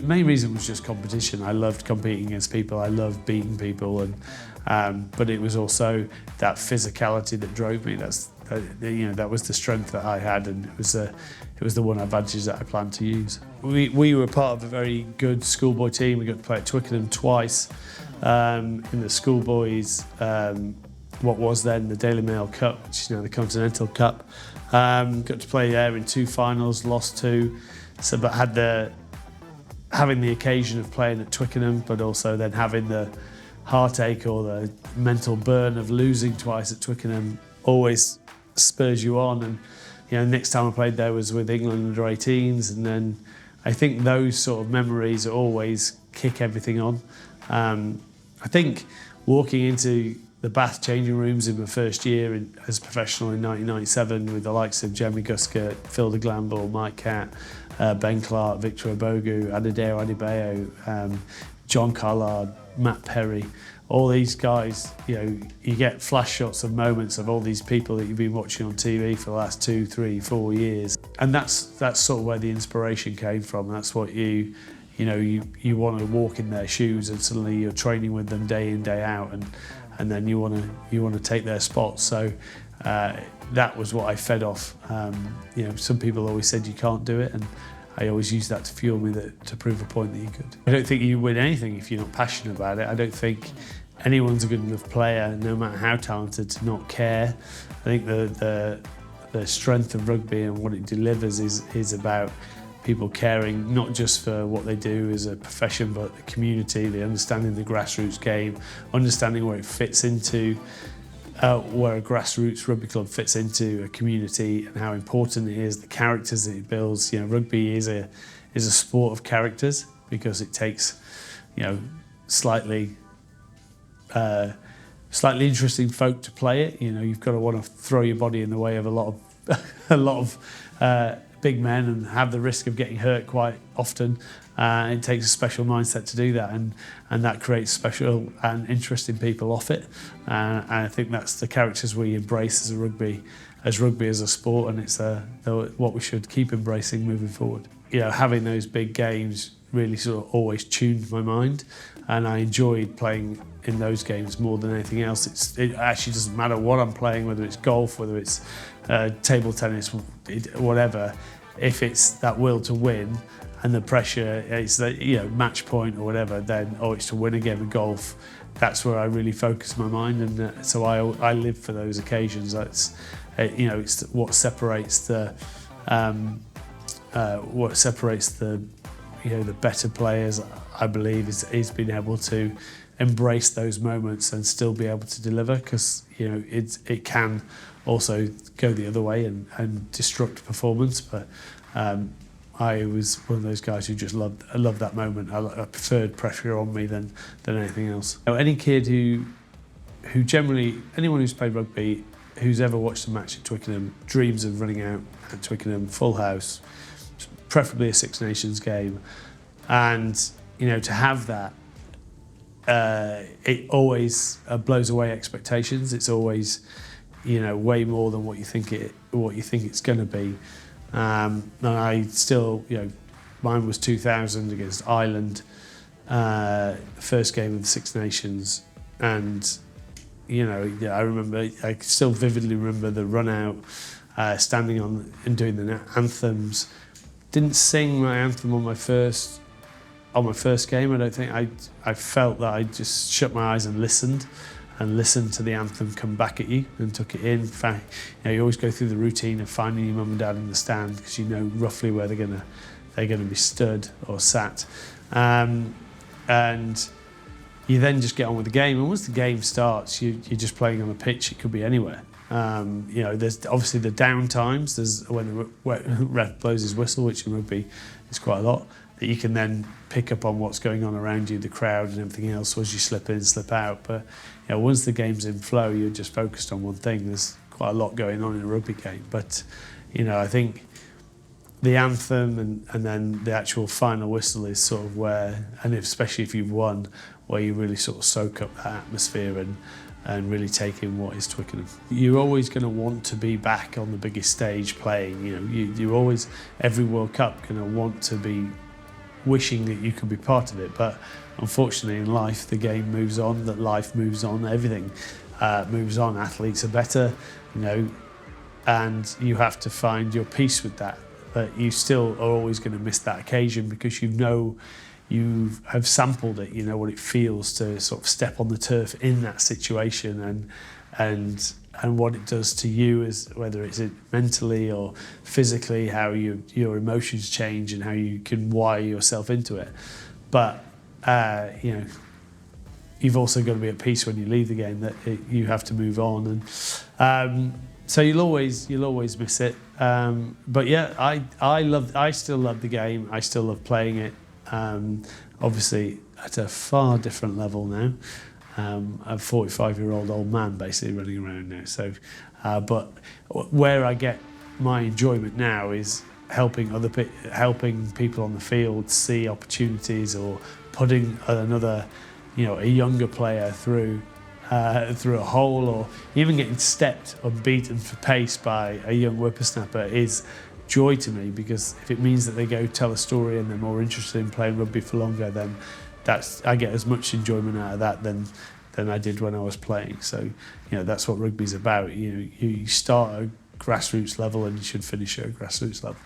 The main reason was just competition. I loved competing against people, I loved beating people, and but it was also that physicality that drove me. That was the strength that I had, and it was the one advantage that I planned to use. We were part of a very good schoolboy team. We got to play at Twickenham twice in the schoolboys. What was then the Daily Mail Cup, which is now the Continental Cup. Got to play there in 2 finals, lost 2. So, but having the occasion of playing at Twickenham, but also then having the heartache or the mental burn of losing twice at Twickenham always spurs you on. And next time I played there was with England under 18s, and then I think those sort of memories always kick everything on. I think walking into the Bath changing rooms in my first year as a professional in 1997 with the likes of Jamie Guscott, Phil de Glanville, Mike Catt, Ben Clark, Victor Obogu, Adedeo Adebayo, John Carlard, Matt Perry, all these guys, you get flash shots of moments of all these people that you've been watching on TV for the last 2, 3, 4 years. And that's sort of where the inspiration came from. That's what you want to walk in their shoes, and suddenly you're training with them day in, day out, and then you want to take their spot. So that was what I fed off. Some people always said you can't do it, and I always used that to fuel me to prove a point that you could. I don't think you win anything if you're not passionate about it. I don't think anyone's a good enough player, no matter how talented, to not care. I think the strength of rugby and what it delivers is about people caring not just for what they do as a profession, but the community, the understanding the grassroots game, understanding where it fits into, where a grassroots rugby club fits into a community, and how important it is, the characters that it builds. Rugby is a sport of characters, because it takes slightly interesting folk to play it. You've got to want to throw your body in the way of a lot of big men and have the risk of getting hurt quite often. It takes a special mindset to do that, and that creates special and interesting people off it. And I think that's the characters we embrace as rugby as a sport, and it's what we should keep embracing moving forward. Having those big games really sort of always tuned my mind, and I enjoyed playing in those games more than anything else. It actually doesn't matter what I'm playing, whether it's golf, whether it's table tennis, whatever. If it's that will to win and the pressure, it's the match point or whatever, then it's to win a game of golf. That's where I really focus my mind, and so I live for those occasions. That's it's what separates the the better players, I believe, is being able to embrace those moments and still be able to deliver, because it can also go the other way and destruct performance. But I was one of those guys who just loved that moment. I preferred pressure on me than anything else. Any kid anyone who's played rugby, who's ever watched a match at Twickenham, dreams of running out at Twickenham, full house, preferably a Six Nations game, and to have that, it always blows away expectations. It's always way more than what you think it's going to be. And I still, mine was 2000 against Ireland, first game of the Six Nations, and I still vividly remember the run out, standing on and doing the anthems. Didn't sing my anthem on my first game. I don't think I felt that I just shut my eyes and listened to the anthem come back at you and took it in. In fact, you always go through the routine of finding your mum and dad in the stand, because you know roughly where they're gonna be stood or sat, and you then just get on with the game. And once the game starts, you're just playing on a pitch. It could be anywhere. There's obviously the down times. There's when the ref blows his whistle, which in rugby is quite a lot, that you can then pick up on what's going on around you, the crowd and everything else, as you slip in, slip out. But once the game's in flow, you're just focused on one thing. There's quite a lot going on in a rugby game. But I think the anthem and then the actual final whistle is sort of where, and especially if you've won, where you really sort of soak up that atmosphere and really take in what is Twickenham. You're always going to want to be back on the biggest stage playing. You're always, every World Cup, going to want to be wishing that you could be part of it. But unfortunately in life, the game moves on, that life moves on, everything moves on. Athletes are better, you know, and you have to find your peace with that. But you still are always going to miss that occasion because you have sampled it, you know what it feels to sort of step on the turf in that situation, and what it does to you, is whether it's mentally or physically, how your emotions change and how you can wire yourself into it. But you know, you've also got to be at peace when you leave the game, that you have to move on, and so you'll always miss it. But yeah, I still love the game. I still love playing it. Obviously at a far different level now. I'm a 45-year-old old man basically running around now. So, but where I get my enjoyment now is helping people on the field see opportunities, or putting another, you know, a younger player through a hole, or even getting stepped or beaten for pace by a young whippersnapper is joy to me, because if it means that they go tell a story and they're more interested in playing rugby for longer, then I get as much enjoyment out of that than I did when I was playing. So, you know, that's what rugby's about. You know, you start at grassroots level and you should finish at a grassroots level.